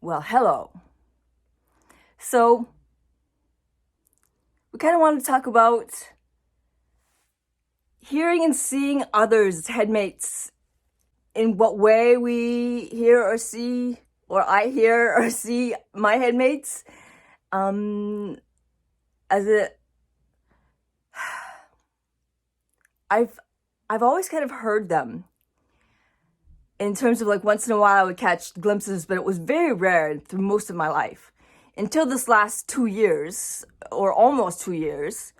Well, hello. So, we kind of want to talk about hearing and seeing others, headmates, in what way we hear or see, or I hear or see my headmates. Um, as a, I've, I've always kind of heard them in terms of like once in a while I would catch glimpses, but it was very rare through most of my life. Until this last 2 years, or almost 2 years,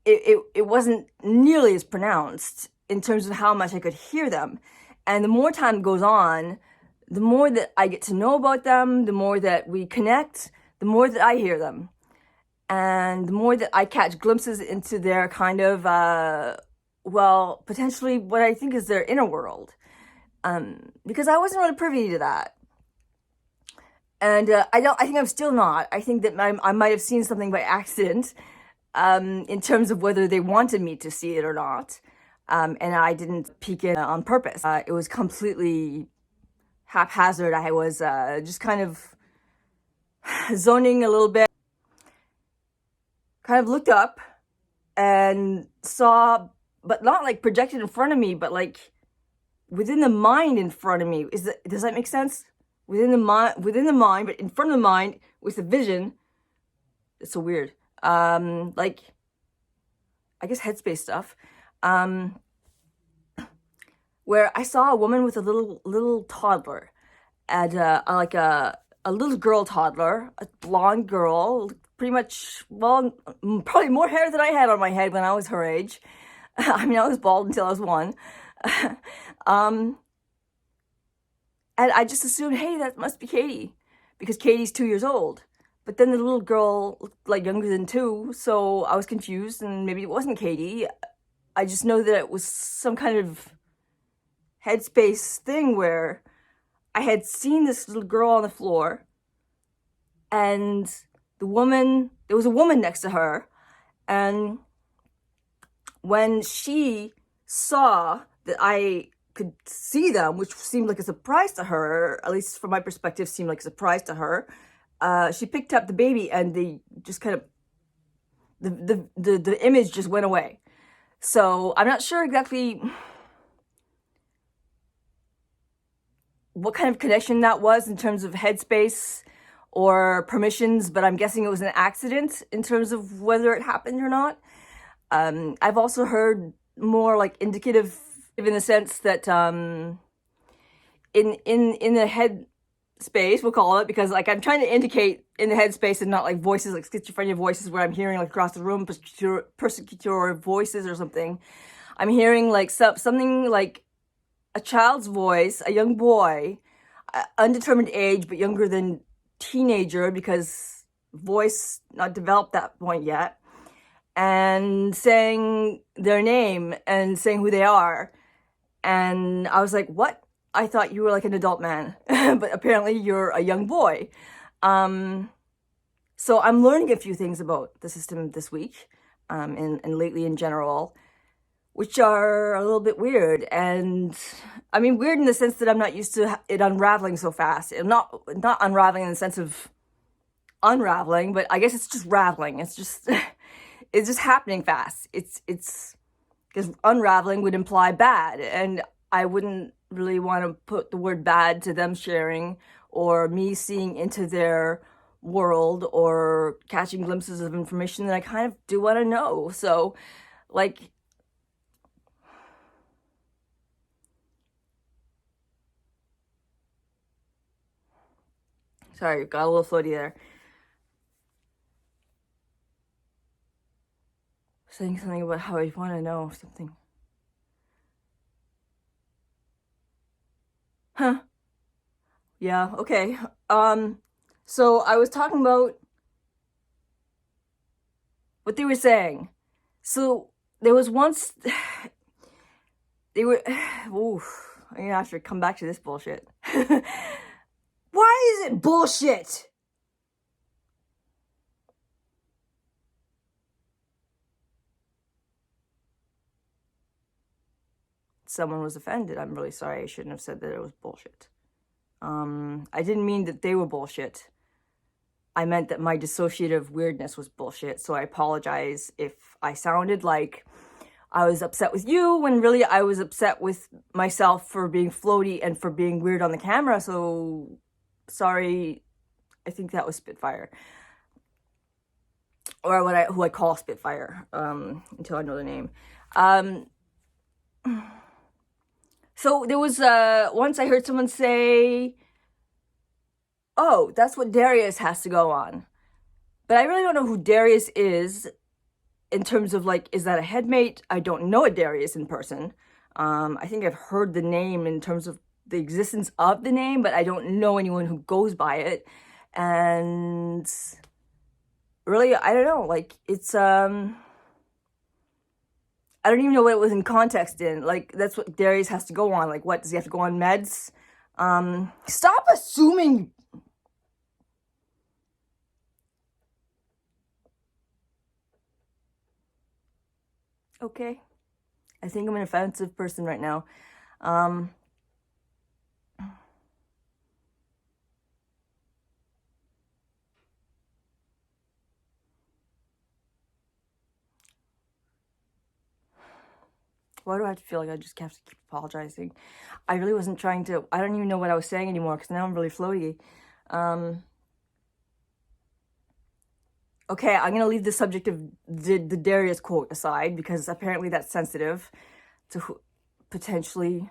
it wasn't nearly as pronounced in terms of how much I could hear them. And the more time goes on, the more that I get to know about them, the more that we connect, the more that I hear them. And the more that I catch glimpses into their kind of, potentially what I think is their inner world. Because I wasn't really privy to that. And I think I'm still not. I think that I might have seen something by accident, in terms of whether they wanted me to see it or not. And I didn't peek in on purpose. It was completely haphazard. I was just kind of zoning a little bit, kind of looked up and saw, but not like projected in front of me, but like within the mind in front of me. Does that make sense? Within the mind, but in front of the mind with the vision. It's so weird. Like, I guess headspace stuff. Where I saw a woman with a little toddler, and like a little girl toddler, a blonde girl, pretty much, well, probably more hair than I had on my head when I was her age. I mean, I was bald until I was 1. And I just assumed, hey, that must be Katie, because Katie's 2 years old. But then the little girl looked like younger than 2, so I was confused, and maybe it wasn't Katie. I just know that it was some kind of headspace thing where I had seen this little girl on the floor, and there was a woman next to her, and when she saw that I could see them, which seemed like a surprise to her, at least from my perspective, seemed like a surprise to her, she picked up the baby, and they just kind of, the image just went away. So I'm not sure exactly what kind of connection that was in terms of headspace or permissions, but I'm guessing it was an accident in terms of whether it happened or not. I've also heard more like indicative in the sense that in the head space, we'll call it, because like I'm trying to indicate in the headspace and not like voices, like schizophrenia voices where I'm hearing like across the room, persecutor voices or something. I'm hearing like something like a child's voice, a young boy, undetermined age, but younger than teenager, because voice not developed that point yet, and saying their name and saying who they are. And I was like, what? I thought you were like an adult man, but apparently you're a young boy. So I'm learning a few things about the system this week, and lately in general, which are a little bit weird. And I mean, weird in the sense that I'm not used to it unraveling so fast. I'm not unraveling in the sense of unraveling, but I guess it's just raveling. It's just, it's just happening fast. It's because unraveling would imply bad, and I wouldn't really want to put the word bad to them sharing or me seeing into their world or catching glimpses of information that I kind of do want to know. So, like, sorry, got a little floaty there. Saying something about how I want to know something. Huh. Yeah, okay. So I was talking about what they were saying. So there was once, they were, oof, I'm gonna have to come back to this bullshit. Why is it bullshit? Someone was offended. I'm really sorry. I shouldn't have said that it was bullshit. I didn't mean that they were bullshit. I meant that my dissociative weirdness was bullshit. So I apologize if I sounded like I was upset with you when really I was upset with myself for being floaty and for being weird on the camera. So sorry. I think that was Spitfire, or who I call Spitfire, until I know the name. So there was once I heard someone say, "Oh, that's what Darius has to go on," but I really don't know who Darius is in terms of like, is that a headmate? I don't know a Darius in person. I think I've heard the name in terms of the existence of the name, but I don't know anyone who goes by it. And really, I don't know, like, it's, I don't even know what it was in context in. Like, that's what Darius has to go on. Like, what, does he have to go on meds? Stop assuming. Okay. I think I'm an offensive person right now. Why do I have to feel like I just have to keep apologizing? I really wasn't trying to. I don't even know what I was saying anymore because now I'm really floaty. Okay, I'm going to leave the subject of the Darius quote aside because apparently that's sensitive to who, potentially.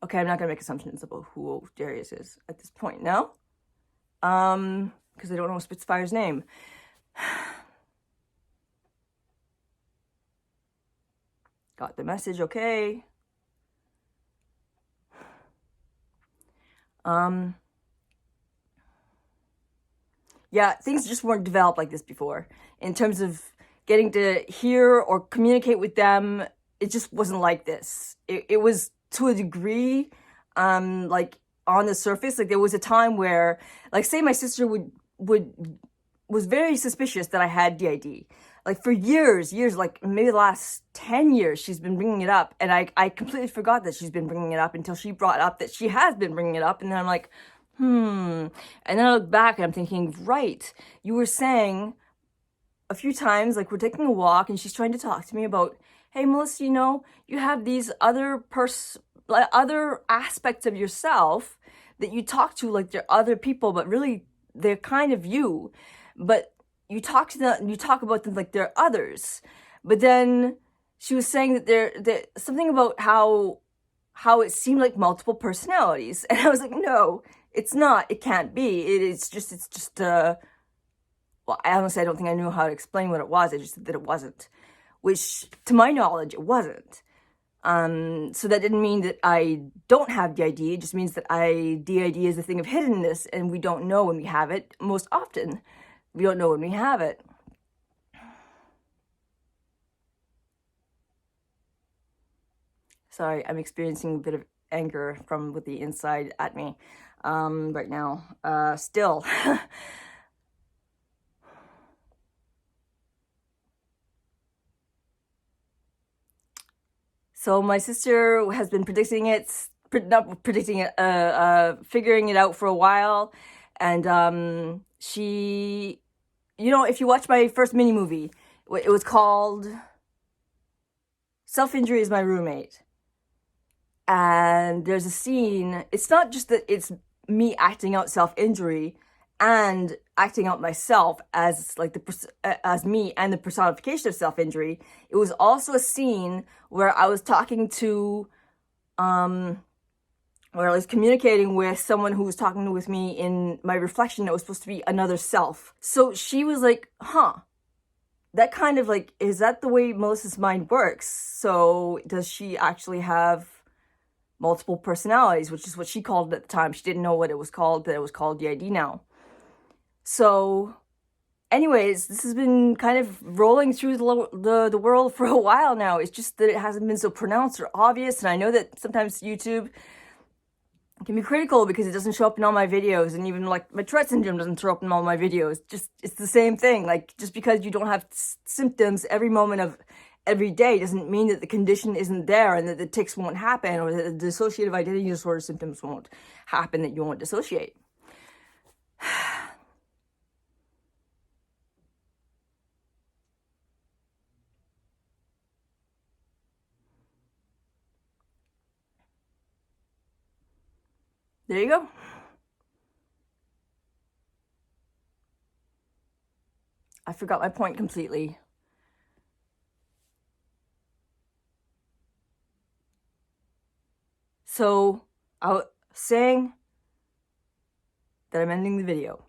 Okay, I'm not going to make assumptions about who Darius is at this point, no? Because I don't know Spitfire's name. Got the message, okay. Yeah, things just weren't developed like this before. In terms of getting to hear or communicate with them, it just wasn't like this. It was to a degree, like on the surface. Like there was a time where, like, say my sister was very suspicious that I had DID. Like for years, like maybe the last 10 years, she's been bringing it up. And I completely forgot that she's been bringing it up until she brought up that she has been bringing it up. And then I'm like, And then I look back and I'm thinking, right, you were saying a few times, like we're taking a walk and she's trying to talk to me about, hey, Melissa, you have these other aspects of yourself that you talk to like they're other people, but really they're kind of you. But you talk about them like they're others. But then she was saying that there something about how it seemed like multiple personalities. And I was like, no, it's not. It can't be. It's just well, honestly, I don't think I knew how to explain what it was. I just said that it wasn't, which to my knowledge, it wasn't. So that didn't mean that I don't have DID. It just means that DID is a thing of hiddenness and we don't know when we have it. Most often, we don't know when we have it. Sorry, I'm experiencing a bit of anger from with the inside at me right now. Still. So my sister has been figuring it out for a while. And she, if you watch my first mini movie, it was called Self-Injury is My Roommate. And there's a scene, it's not just that it's me acting out self-injury and acting out myself as like as me and the personification of self-injury. It was also a scene where I was talking to, where I was communicating with someone who was talking with me in my reflection that was supposed to be another self. So she was like, that kind of like, is that the way Melissa's mind works? So does she actually have multiple personalities, which is what she called it at the time. She didn't know what it was called, that it was called DID now. So anyways, this has been kind of rolling through the world for a while now. It's just that it hasn't been so pronounced or obvious. And I know that sometimes YouTube can be critical because it doesn't show up in all my videos. And even like my Tourette syndrome doesn't show up in all my videos. Just, it's the same thing. Like just because you don't have symptoms every moment of every day doesn't mean that the condition isn't there and that the tics won't happen, or that the dissociative identity disorder symptoms won't happen, that you won't dissociate. There you go. I forgot my point completely. So I was saying that I'm ending the video.